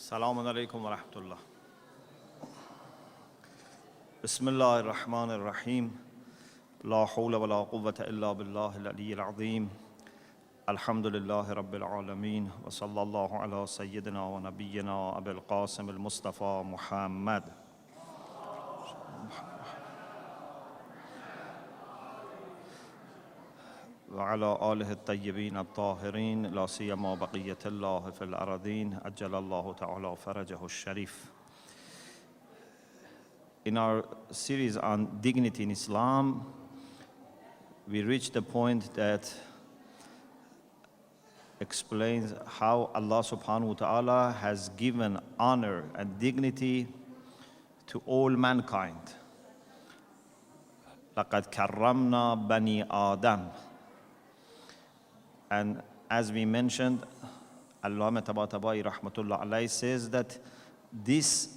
السلام عليكم ورحمة الله. بسم الله الرحمن الرحيم. لا حول ولا قوة إلا بالله العلي العظيم. الحمد لله رب العالمين وصلى الله على سيدنا ونبينا أبي القاسم المصطفى محمد وعلى آله الطيبين الطاهرين لا سيما بقية الله في الأراضين أجل الله تعالى فرجه الشريف. In our series on dignity in Islam, we reached the point that explains how Allah subhanahu wa ta'ala has given honor and dignity to all mankind. لَقَدْ كَرَّمْنَا بَنِي آدَمَ. And as we mentioned, Allama Tabatabai Rahmatullah Alayhi says that this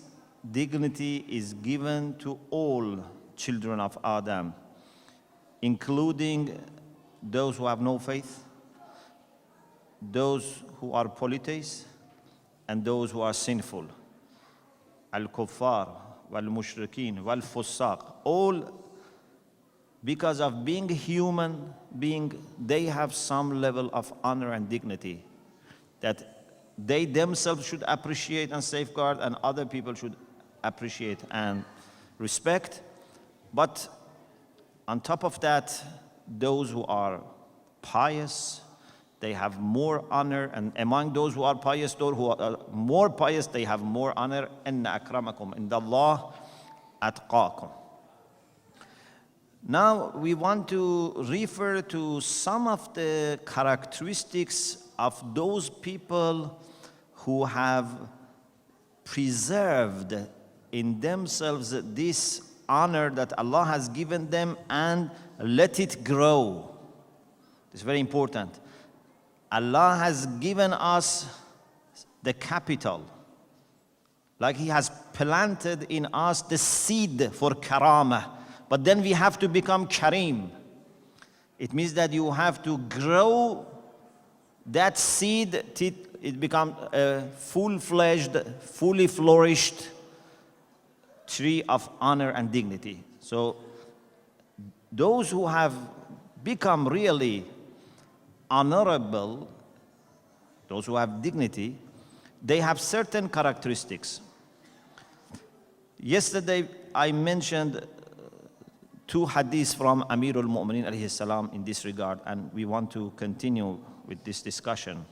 dignity is given to all children of Adam, including those who have no faith, those who are polytheists, and those who are sinful. Al-Kuffar, wal-Mushrikeen, wal-Fussaq, all because of being human being, they have some level of honor and dignity that they themselves should appreciate and safeguard, and other people should appreciate and respect. But on top of that, those who are pious, they have more honor, and among those who are pious, those who are more pious, they have more honor. Inna akramakum indallah atqakum. Now we want to refer to some of the characteristics of those people who have preserved in themselves this honor that Allah has given them and let it grow. It's very important. Allah has given us the capital, like He has planted in us the seed for karamah. But then we have to become kareem. It means that you have to grow that seed till it becomes a full-fledged, fully flourished tree of honor and dignity. So those who have become really honorable, those who have dignity, they have certain characteristics. Yesterday I mentioned two hadiths from Amirul Mu'mineen alayhi salam in this regard, and we want to continue with this discussion.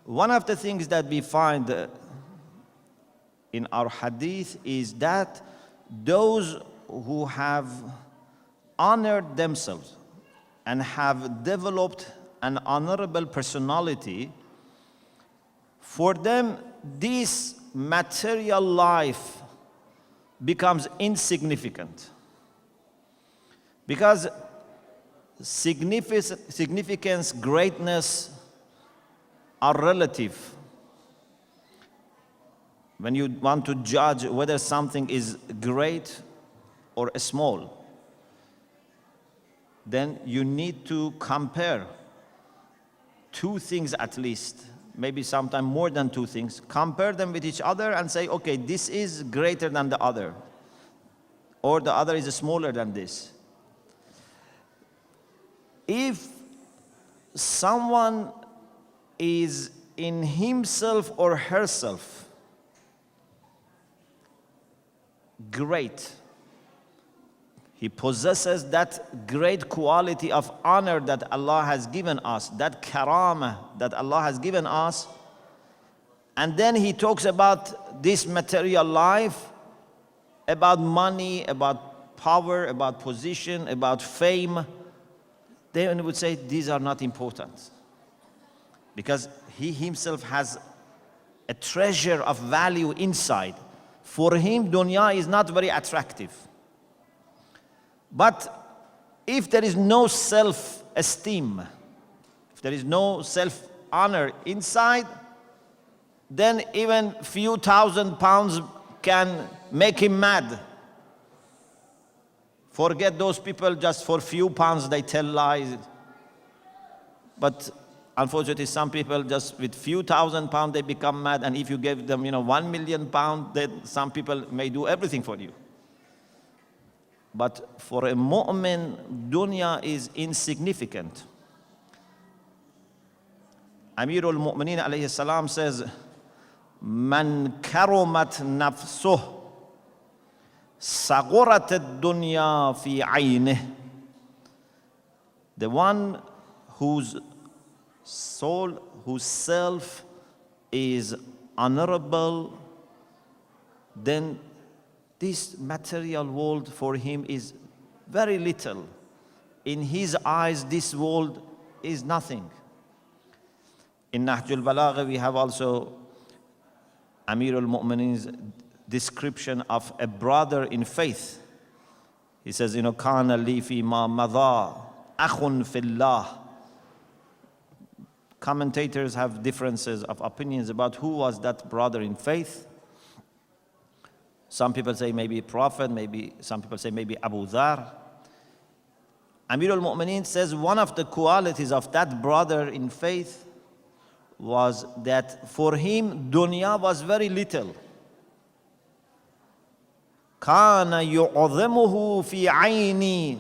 One of the things that we find in our hadith is that those who have honored themselves and have developed an honorable personality, for them this material life becomes insignificant. Because significance, greatness are relative. When you want to judge whether something is great or small, then you need to compare two things at least, maybe sometimes more than two things. Compare them with each other and say, okay, this is greater than the other, or the other is smaller than this. If someone is in himself or herself great, he possesses that great quality of honor that Allah has given us, that karamah that Allah has given us, and then he talks about this material life, about money, about power, about position, about fame, then would say these are not important, because he himself has a treasure of value inside. For him, dunya is not very attractive. But if there is no self-esteem, if there is no self-honor inside, then even few £1,000 can make him mad. Forget those people, just for few pounds they tell lies. But unfortunately, some people just with few thousand pounds, they become mad. And if you give them, 1 million pounds, then some people may do everything for you. But for a mu'min, dunya is insignificant. Amirul Mu'mineen alayhi salam says, Man karumat nafsuh, sagurat ad-dunya fi aynih. The one whose soul, whose self is honorable, then this material world for him is very little. In his eyes, this world is nothing. In Nahjul Balagha, we have also Amirul Mu'mineen's description of a brother in faith. He says, Kana li fi ma madha, akhun fillah. Commentators have differences of opinions about who was that brother in faith. Some people say maybe Prophet, some people say maybe Abu Dhar. Amirul Mu'mineen says one of the qualities of that brother in faith was that for him dunya was very little. Kana yu'adhimuhu fi ayni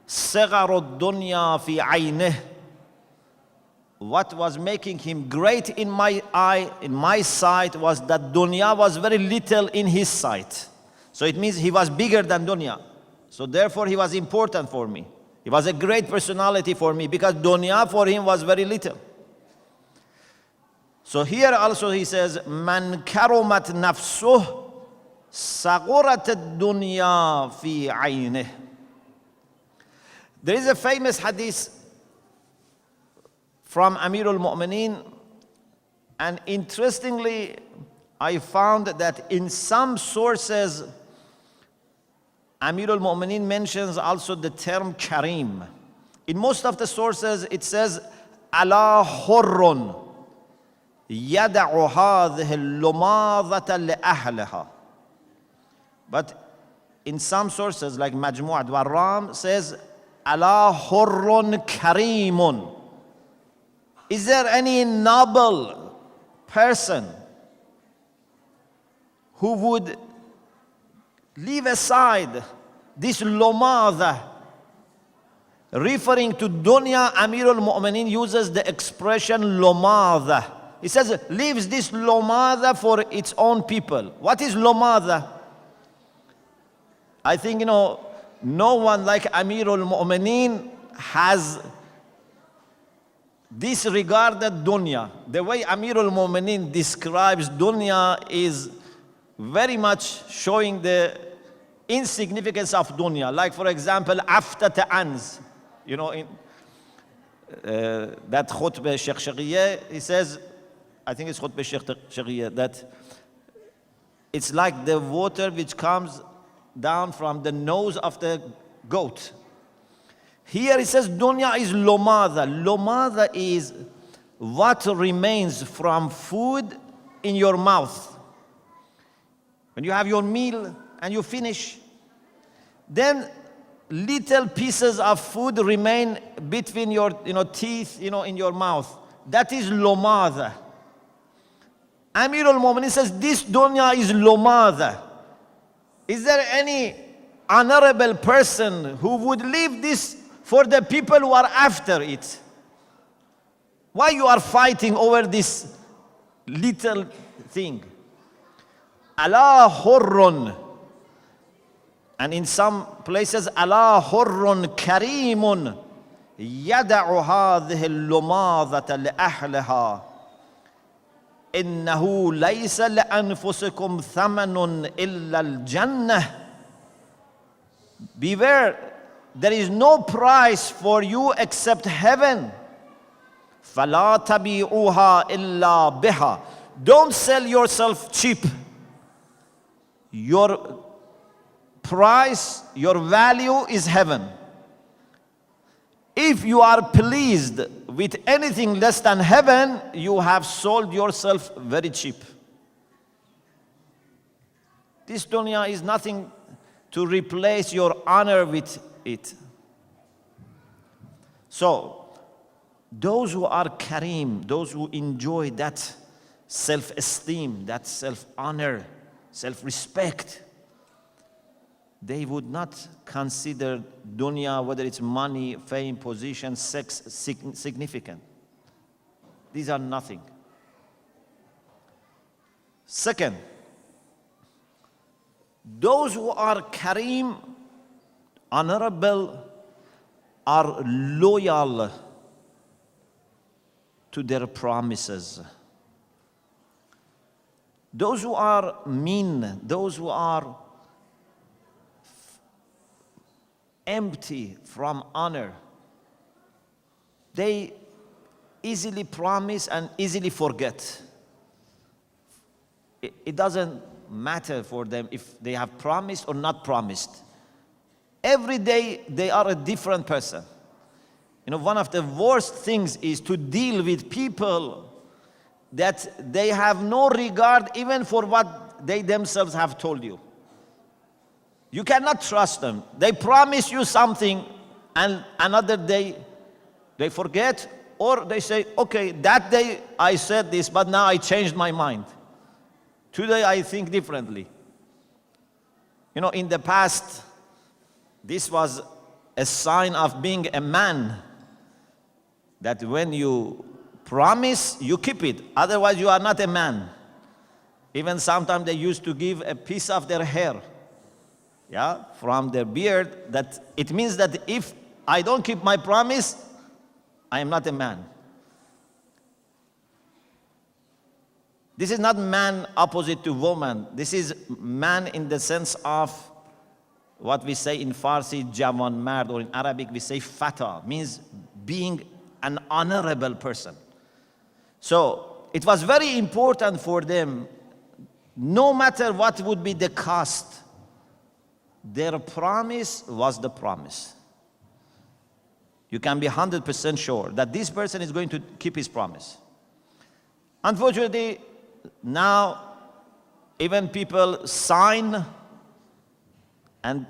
sigharu dunya fi aynih. What was making him great in my eye, in my sight, was that dunya was very little in his sight. So it means he was bigger than dunya. So therefore he was important for me. He was a great personality for me because dunya for him was very little. So here also he says, Man karumat nafsuh, sagurat ad-dunya fi aynih. There is a famous hadith from Amirul Mu'mineen, and interestingly, I found that in some sources, Amirul Mu'mineen mentions also the term Kareem. In most of the sources, it says, Ala hurrun yada'u hadhihi al-lumadhata li ahliha. But in some sources, like Majmu'at Warram, says, Ala hurrun kareemun. Is there any noble person who would leave aside this lumadha? Referring to dunya, Amirul Mu'mineen uses the expression lumadha. He says, leaves this lumadha for its own people. What is lumadha? I think, no one like Amirul Mu'mineen has disregarded dunya. The way Amirul Mu'mineen describes dunya is very much showing the insignificance of dunya. Like, for example, after ta'anz, in that khutbah Sheikh Shaghiya, he says, I think it's khutbah Sheikh Shaghiya, that it's like the water which comes down from the nose of the goat. Here it says dunya is lumadha. Lumadha is what remains from food in your mouth. When you have your meal and you finish, then little pieces of food remain between your teeth, in your mouth. That is lumadha. Amirul Mu'mineen says this dunya is lumadha. Is there any honorable person who would leave this for the people who are after it? Why you are fighting over this little thing? Ala hurrun. And in some places, Ala hurrun kareemun yada'u hadhihi al-lumadhata li ahliha. Innahu laysa li anfusikum thamanun illa al-jannah. Beware, there is no price for you except heaven. فَلَا تَبِيعُوهَا إِلَّا بِهَا. Don't sell yourself cheap. Your price, your value is heaven. If you are pleased with anything less than heaven, you have sold yourself very cheap. This dunya is nothing to replace your honor with it. So, those who are kareem, those who enjoy that self-esteem, that self-honor, self-respect, they would not consider dunya, whether it's money, fame, position, sex, significant. These are nothing. Second, those who are kareem, honorable, are loyal to their promises. Those who are mean, those who are empty from honor, they easily promise and easily forget. It doesn't matter for them if they have promised or not promised. Every day they are a different person. You know, one of the worst things is to deal with people that they have no regard even for what they themselves have told you. You cannot trust them. They promise you something and another day they forget, or they say, okay, that day I said this, but now I changed my mind. Today I think differently. You know, in the past, this was a sign of being a man, that when you promise, you keep it. Otherwise, you are not a man. Even sometimes they used to give a piece of their hair, yeah, from their beard, that it means that if I don't keep my promise, I am not a man. This is not man opposite to woman. This is man in the sense of what we say in Farsi, jawan mard, or in Arabic we say fata, means being an honorable person. So it was very important for them, no matter what would be the cost, their promise was the promise. You can be 100% sure that this person is going to keep his promise. Unfortunately, now even people sign, and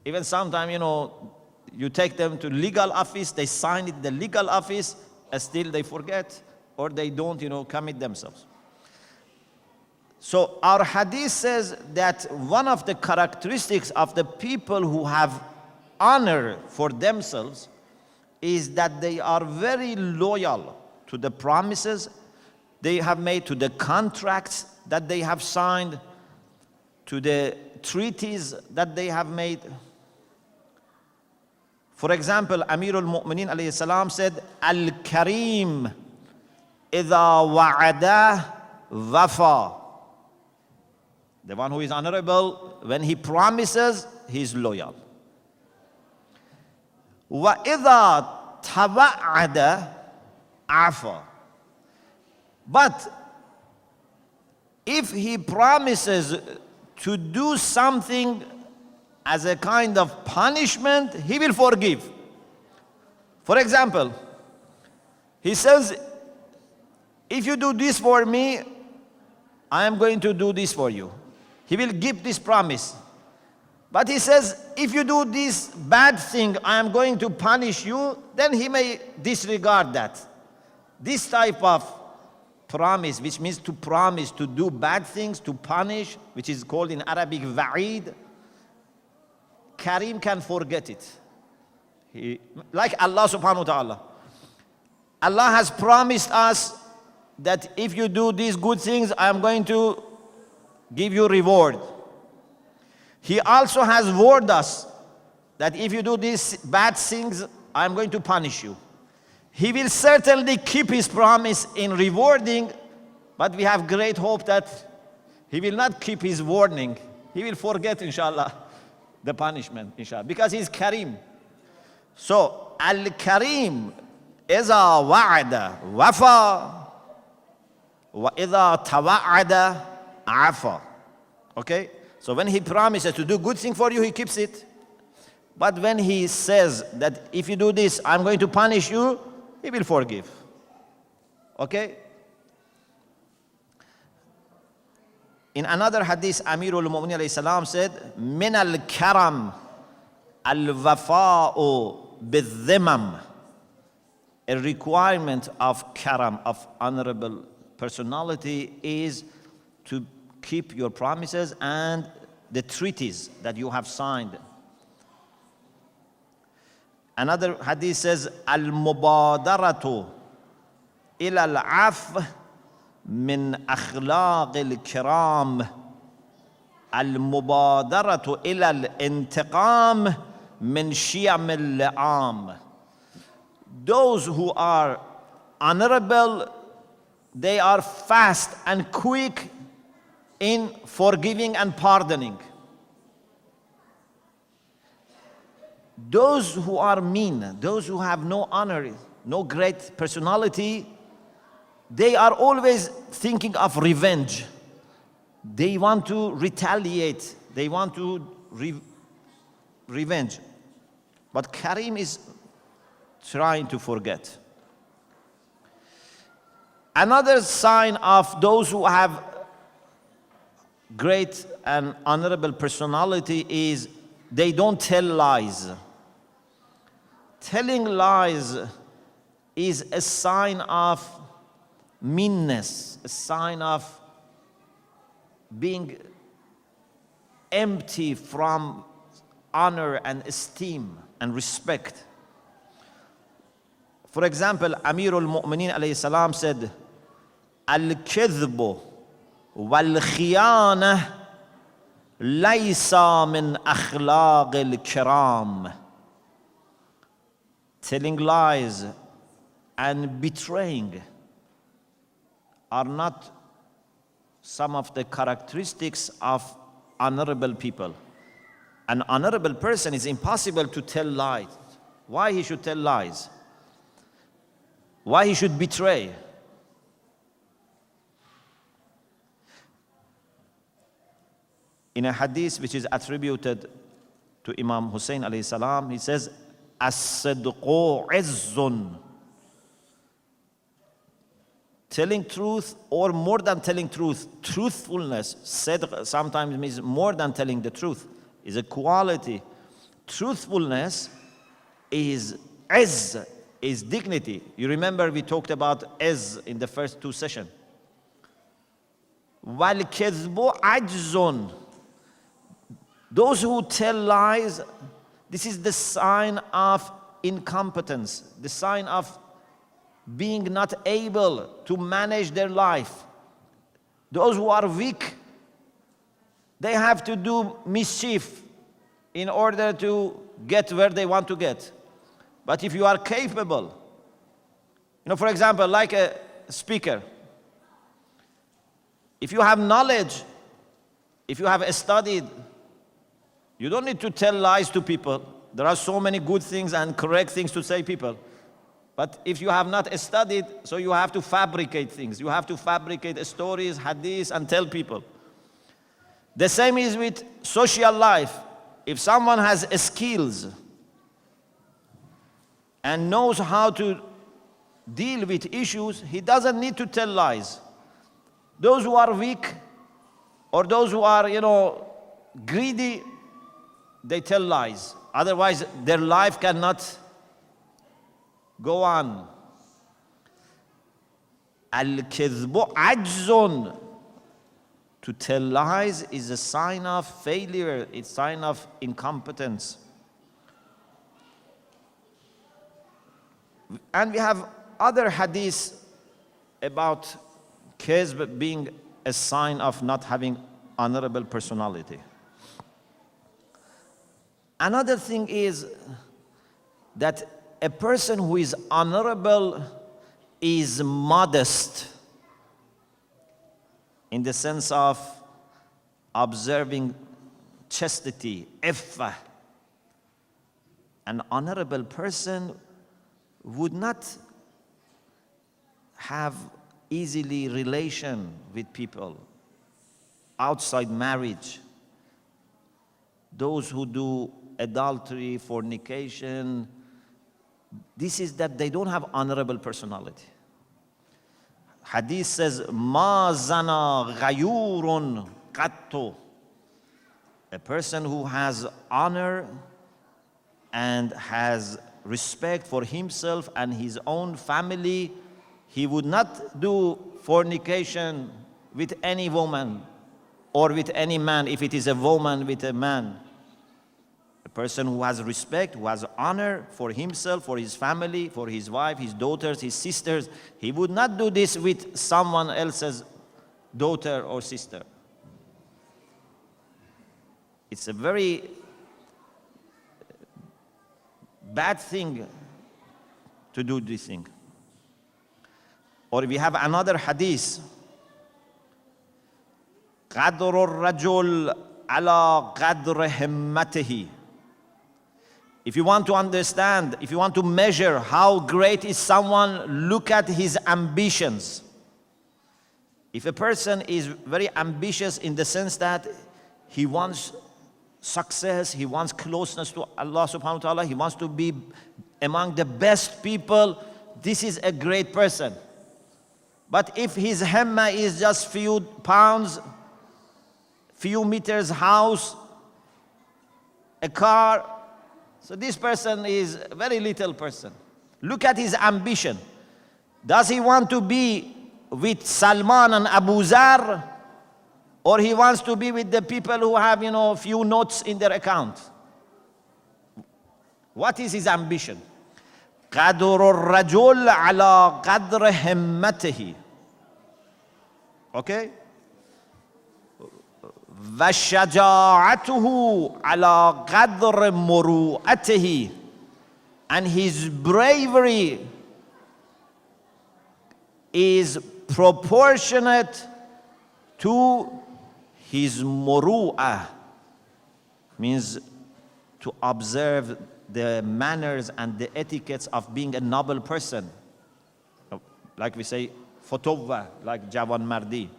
even sometimes, you know, you take them to legal office, they sign it in the legal office, and still they forget, or they don't, you know, commit themselves. So our hadith says that one of the characteristics of the people who have honor for themselves is that they are very loyal to the promises they have made, to the contracts that they have signed, to the treaties that they have made. For example, Amirul Mu'mineen alayhi salam said, Al-Kareem idha wa'ada wafa. The one who is honorable, when he promises, he is loyal. Wa idha tawa'ada afa. But if he promises to do something as a kind of punishment, he will forgive. For example, he says, if you do this for me, I am going to do this for you. He will give this promise. But he says, if you do this bad thing, I am going to punish you, then he may disregard that. This type of promise, which means to promise to do bad things, to punish, which is called in Arabic wa'id, Kareem can forget it. Like Allah subhanahu wa ta'ala. Allah has promised us that if you do these good things, I am going to give you reward. He also has warned us that if you do these bad things, I am going to punish you. He will certainly keep his promise in rewarding, but we have great hope that he will not keep his warning. He will forget, inshallah, the punishment, inshallah, because he's Kareem. So, Al-Kareem iza wa'ada wafa wa iza tawa'ada afa. Okay? So when he promises to do good thing for you, he keeps it. But when he says that if you do this, I'm going to punish you, he will forgive. Okay? In another hadith, Amirul Mu'mineen alayhi salam said, Min al-karam al-wafa'u bil-dhimam a requirement of karam, of honorable personality, is to keep your promises and the treaties that you have signed. Another hadith says, al-mubadaratu ila al-af min akhlaq al-kiram. Al-mubadaratu ila al-intiqam min shiyam al-li'am. Those who are honorable, they are fast and quick in forgiving and pardoning. Those who are mean, those who have no honor, no great personality, they are always thinking of revenge. They want to retaliate. They want to revenge. But Karim is trying to forget. Another sign of those who have great and honorable personality is they don't tell lies. Telling lies is a sign of meanness, a sign of being empty from honor and esteem and respect. For example, Amirul Mu'mineen alayhi salam said, Al-kidhbu wal-khiyanah laysa min akhlaq al-kiram. Telling lies and betraying are not some of the characteristics of honorable people. An honorable person is impossible to tell lies. Why he should tell lies? Why he should betray? In a hadith which is attributed to Imam Hussein alayhi salam, he says, As-sidqu izzun. Telling truth, or more than telling truth, truthfulness, sidq sometimes means more than telling the truth, is a quality. Truthfulness is izz, is dignity. You remember we talked about izz in the first two sessions. Wal-kidhbu ajzun. Those who tell lies, this is the sign of incompetence, the sign of being not able to manage their life. Those who are weak, they have to do mischief in order to get where they want to get. But if you are capable, for example, like a speaker, if you have knowledge, if you have studied, you don't need to tell lies to people. There are so many good things and correct things to say people. But if you have not studied, so you have to fabricate things. You have to fabricate stories, hadiths, and tell people. The same is with social life. If someone has skills and knows how to deal with issues, he doesn't need to tell lies. Those who are weak or those who are, greedy, they tell lies. Otherwise, their life cannot go on. Al-kidhbu ajzun. To tell lies is a sign of failure. It's a sign of incompetence. And we have other hadiths about kizb being a sign of not having honorable personality. Another thing is that a person who is honorable is modest in the sense of observing chastity, iffah. An honorable person would not have easily relation with people outside marriage. Those who do adultery, fornication, this is that they don't have honorable personality. Hadith says, Ma zana ghayurun qattu. A person who has honor and has respect for himself and his own family. He would not do fornication with any woman or with any man if it is a woman with a man. A person who has respect, who has honor for himself, for his family, for his wife, his daughters, his sisters, he would not do this with someone else's daughter or sister. It's a very bad thing to do this thing. Or we have another hadith. قدر الرجل على قدر همته. If you want to understand, if you want to measure how great is someone, look at his ambitions. If a person is very ambitious in the sense that he wants success, he wants closeness to Allah subhanahu wa ta'ala, he wants to be among the best people, this is a great person. But if his hemma is just few pounds, few meters house, a car, so this person is a very little person. Look at his ambition. Does he want to be with Salman and Abu Zar, or he wants to be with the people who have, few notes in their account? What is his ambition? قدر الرجل على قدر همته. Okay? وشجاعته على قدر مروءته. And his bravery is proportionate to his muru'ah, means to observe the manners and the etiquettes of being a noble person. Like we say, فتوة, like Jawan Mardi.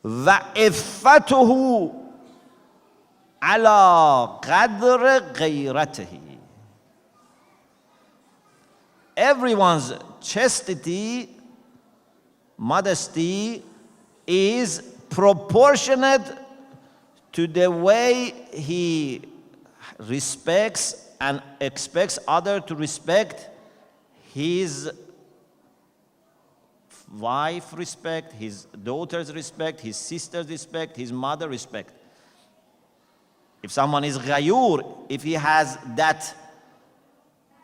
وَإِفَّتُهُ عَلَى قَدْرِ غَيْرَتِهِ. Everyone's chastity, modesty is proportionate to the way he respects and expects others to respect his wife, respect his daughters, respect his sisters, respect his mother, respect. If someone is ghayur, if he has that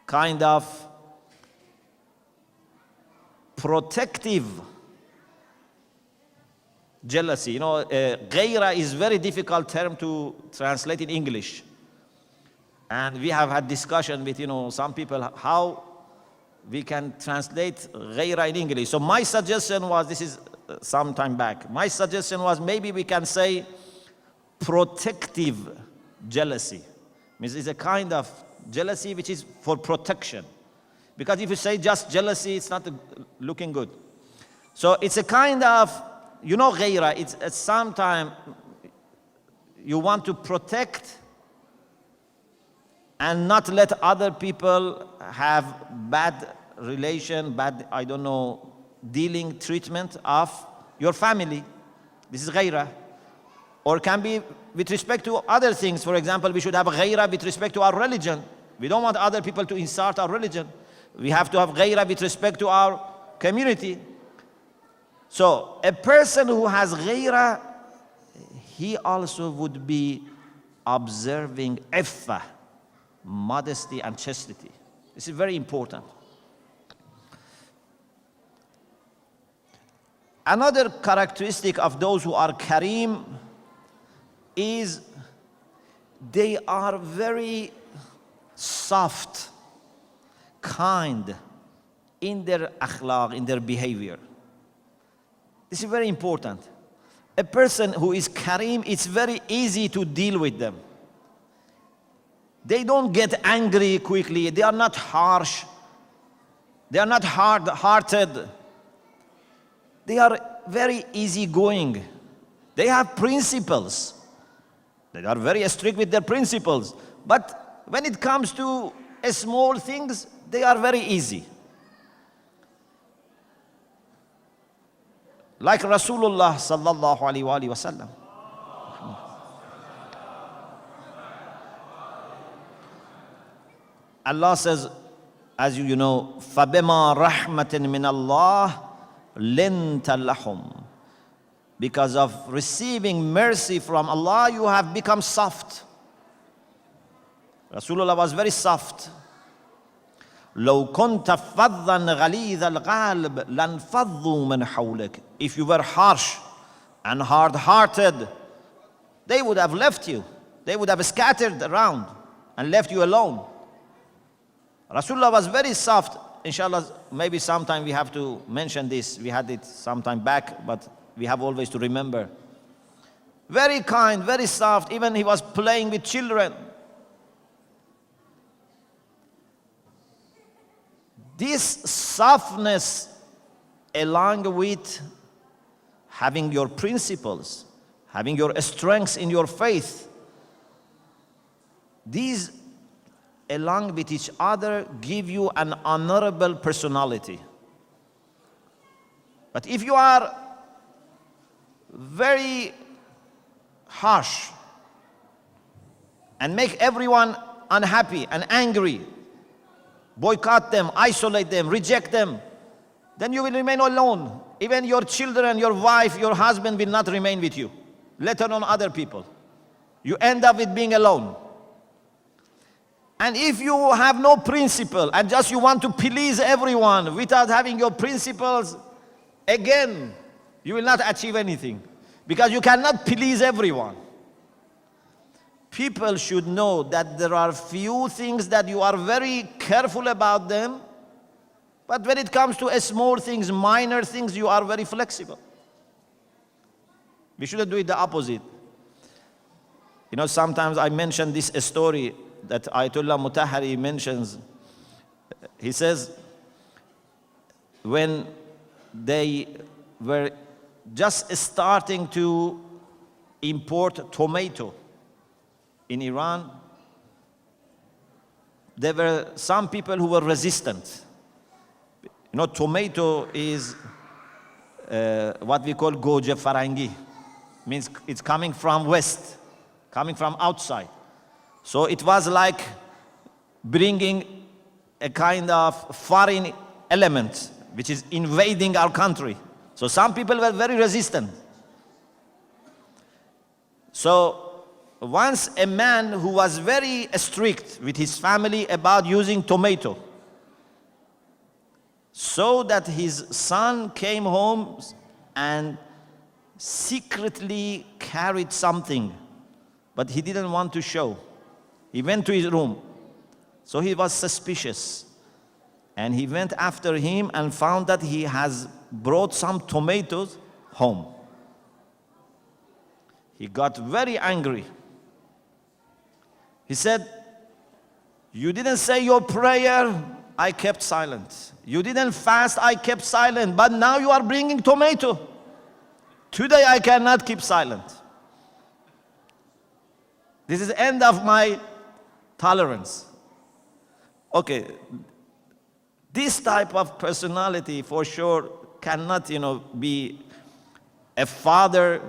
kind of protective jealousy, ghayra is very difficult term to translate in English. And we have had discussion with, some people, how we can translate ghayra in English. So my suggestion was, this is some time back, my suggestion was maybe we can say protective jealousy. Means it's a kind of jealousy which is for protection. Because if you say just jealousy, it's not looking good. So it's a kind of, ghayra, it's at some time you want to protect and not let other people have bad relation, bad, dealing, treatment of your family. This is ghayra. Or can be with respect to other things. For example, we should have ghayra with respect to our religion. We don't want other people to insult our religion. We have to have ghayra with respect to our community. So a person who has ghayra, he also would be observing iffah, modesty and chastity. This is very important. Another characteristic of those who are kareem is they are very soft, kind in their akhlaq, in their behavior. This is very important. A person who is kareem, it's very easy to deal with them. They don't get angry quickly. They are not harsh. They are not hard-hearted. They are very easygoing. They have principles. They are very strict with their principles. But when it comes to small things, they are very easy. Like Rasulullah sallallahu alaihi wasallam. Allah says, as you know, فَبِمَا رَحْمَةٍ مِّنَ اللَّهِ لِنْتَ لَهُمْ. Because of receiving mercy from Allah, you have become soft. Rasulullah was very soft. لو كنت فظا غليظ القلب لانفضوا من حولك. If you were harsh and hard-hearted, they would have left you. They would have scattered around and left you alone. Rasulullah was very soft. Inshallah, maybe sometime we have to mention this. We had it sometime back, but we have always to remember. Very kind, very soft. Even he was playing with children. This softness, along with having your principles, having your strengths in your faith, these along with each other give you an honorable personality. But if you are very harsh and make everyone unhappy and angry, boycott them, isolate them, reject them, then you will remain alone. Even your children, your wife, your husband will not remain with you, let alone other people. You end up with being alone. And if you have no principle and just you want to please everyone without having your principles, again, you will not achieve anything, because you cannot please everyone. People should know that there are few things that you are very careful about them, but when it comes to small things, minor things, you are very flexible. We shouldn't do it the opposite. You know, sometimes I mention this story that Ayatollah Mutahari mentions. He says, when they were just starting to import tomato in Iran, there were some people who were resistant. You know, tomato is what we call goje farangi. Means it's coming from west, coming from outside. So it was like bringing a kind of foreign element which is invading our country. So some people were very resistant. So once a man who was very strict with his family about using tomato, so that his son came home and secretly carried something, but he didn't want to show. He went to his room. So he was suspicious. And he went after him and found that he has brought some tomatoes home. He got very angry. He said, "You didn't say your prayer, I kept silent. You didn't fast, I kept silent. But now you are bringing tomato. Today I cannot keep silent. This is the end of my tolerance." Okay, this type of personality for sure cannot, be a father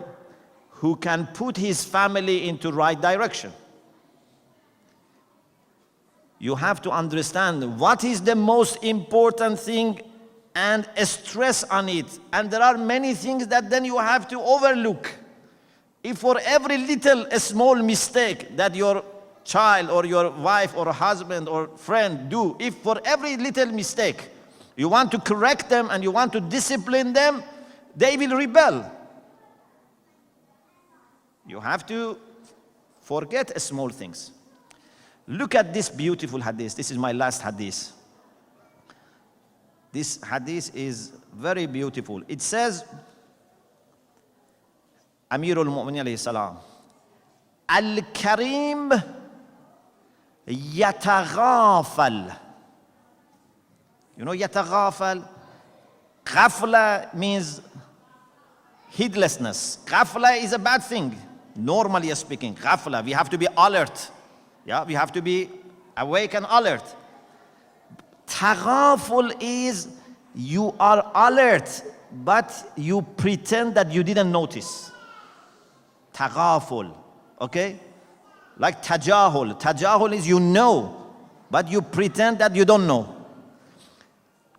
who can put his family into right direction. You have to understand what is the most important thing and stress on it. And there are many things that then you have to overlook. If for every little small mistake that your child or your wife or husband or friend do, if for every little mistake you want to correct them and you want to discipline them, they will rebel. You have to forget small things. Look at this beautiful hadith. This is my last hadith. This hadith is very beautiful. It says, Amirul Mu'minin alayhi salam, Al-Karim yataghafal. You know yataghafal? Ghafla means heedlessness. Ghafla is a bad thing, normally speaking. Ghafla, we have to be alert. Yeah, we have to be awake and alert. Taghaful is you are alert, but you pretend that you didn't notice. Taghaful, okay? Like tajahul. Tajahul is you know, but you pretend that you don't know.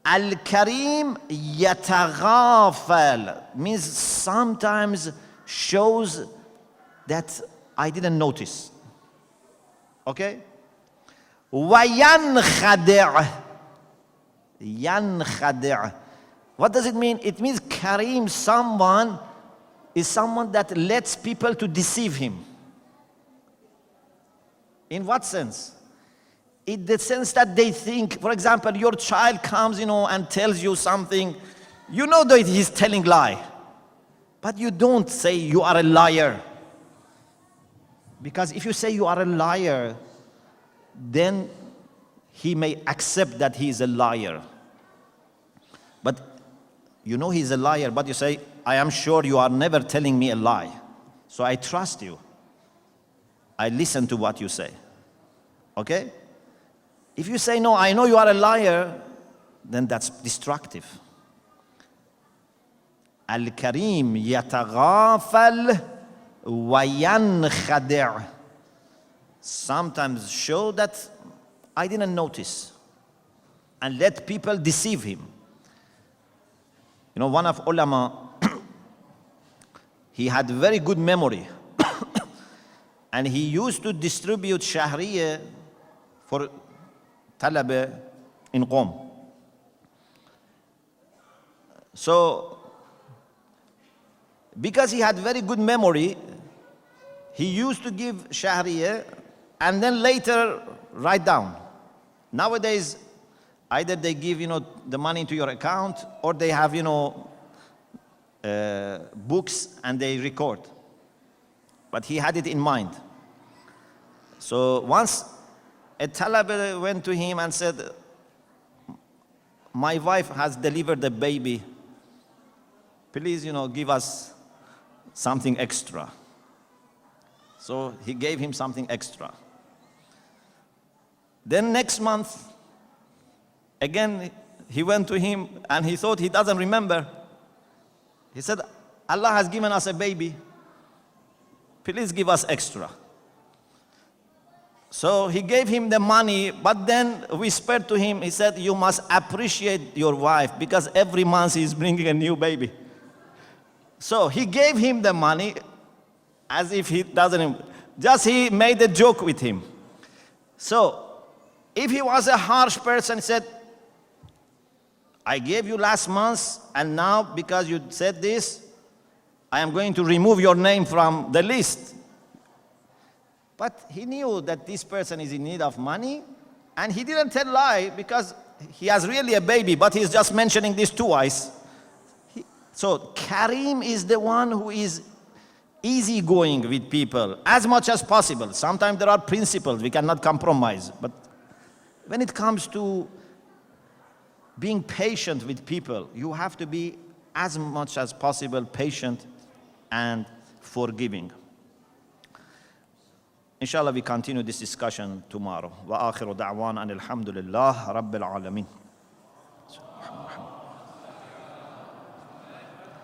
Al-Karim yataghafal means sometimes shows that I didn't notice. Okay? وَيَنْخَدِعْ يَنْخَدِعْ. What does it mean? It means Karim, someone that lets people to deceive him. In what sense? In the sense that they think, for example, your child comes, and tells you something, you know that he's telling lie, but you don't say you are a liar. Because if you say you are a liar, then he may accept that he is a liar. But you know he's a liar, but you say, I am sure you are never telling me a lie. So I trust you. I listen to what you say. Okay? If you say, no, I know you are a liar, then that's destructive. Al-Karim yataghafal wa yankhadi'. Sometimes show that I didn't notice and let people deceive him. One of ulama, he had very good memory and he used to distribute shahriya for talaba in Qom. So, because he had very good memory, he used to give shahriya and then later write down. Nowadays, either they give, the money into your account, or they have, books and they record. But he had it in mind. So once a talaba went to him and said, my wife has delivered a baby. Please, give us something extra. So he gave him something extra. Then next month, again, he went to him and he thought he doesn't remember. He said, Allah has given us a baby. Please give us extra. So he gave him the money, but then whispered to him, he said, you must appreciate your wife because every month he's bringing a new baby. So he gave him the money as if he doesn't, just he made a joke with him. So if he was a harsh person, he said, I gave you last month, and now because you said this, I am going to remove your name from the list. But he knew that this person is in need of money, and he didn't tell lie because he has really a baby, but he's just mentioning this twice. So Karim is the one who is easygoing with people as much as possible. Sometimes there are principles, we cannot compromise. But when it comes to being patient with people, you have to be as much as possible patient and forgiving. Inshallah, we continue this discussion tomorrow. Wa akhiru da'wan anil hamdulillah rabbil alamin.